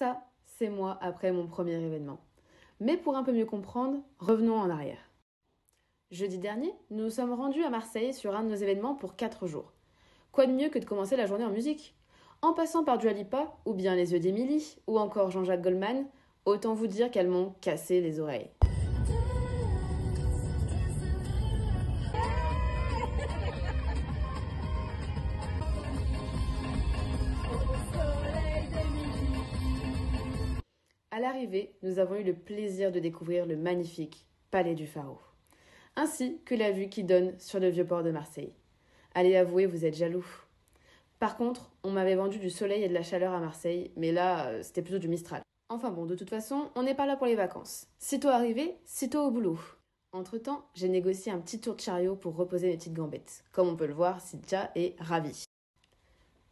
Ça, c'est moi après mon premier événement. Mais pour un peu mieux comprendre, revenons en arrière. Jeudi dernier, nous nous sommes rendus à Marseille sur un de nos événements pour 4 jours. Quoi de mieux que de commencer la journée en musique? En passant par Dua Lipa, ou bien Les Yeux d'Émilie, ou encore Jean-Jacques Goldman, autant vous dire qu'elles m'ont cassé les oreilles. À l'arrivée, nous avons eu le plaisir de découvrir le magnifique Palais du Pharaon, ainsi que la vue qui donne sur le vieux port de Marseille. Allez avouer, vous êtes jaloux. Par contre, on m'avait vendu du soleil et de la chaleur à Marseille, mais là, c'était plutôt du Mistral. Enfin bon, de toute façon, on n'est pas là pour les vacances. Sitôt arrivé, sitôt au boulot. Entre-temps, j'ai négocié un petit tour de chariot pour reposer mes petites gambettes. Comme on peut le voir, Cynthia est ravie.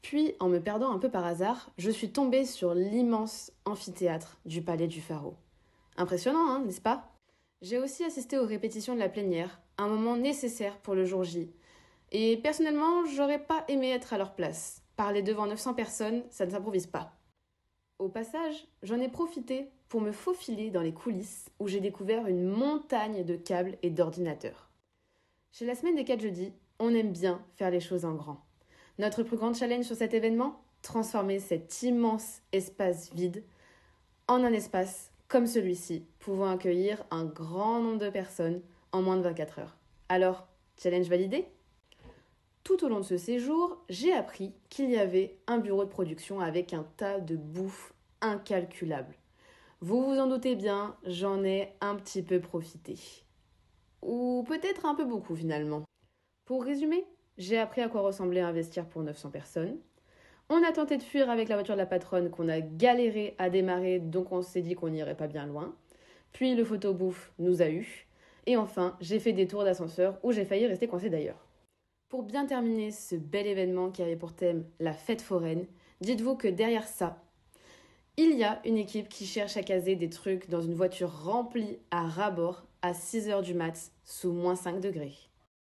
Puis, en me perdant un peu par hasard, je suis tombée sur l'immense amphithéâtre du Palais du Pharaon. Impressionnant, hein, n'est-ce pas? J'ai aussi assisté aux répétitions de la plénière, un moment nécessaire pour le jour J. Et personnellement, j'aurais pas aimé être à leur place. Parler devant 900 personnes, ça ne s'improvise pas. Au passage, j'en ai profité pour me faufiler dans les coulisses où j'ai découvert une montagne de câbles et d'ordinateurs. Chez la semaine des 4 jeudis, on aime bien faire les choses en grand. Notre plus grand challenge sur cet événement, transformer cet immense espace vide en un espace comme celui-ci, pouvant accueillir un grand nombre de personnes en moins de 24 heures. Alors, challenge validé? Tout au long de ce séjour, j'ai appris qu'il y avait un bureau de production avec un tas de bouffe incalculable. Vous vous en doutez bien, j'en ai un petit peu profité. Ou peut-être un peu beaucoup finalement. Pour résumer, j'ai appris à quoi ressemblait un vestiaire pour 900 personnes. On a tenté de fuir avec la voiture de la patronne qu'on a galéré à démarrer, donc on s'est dit qu'on n'irait pas bien loin. Puis le photobouffe nous a eu. Et enfin, j'ai fait des tours d'ascenseur où j'ai failli rester coincée d'ailleurs. Pour bien terminer ce bel événement qui avait pour thème la fête foraine, dites-vous que derrière ça, il y a une équipe qui cherche à caser des trucs dans une voiture remplie à ras-bord à 6h du mat sous -5 degrés.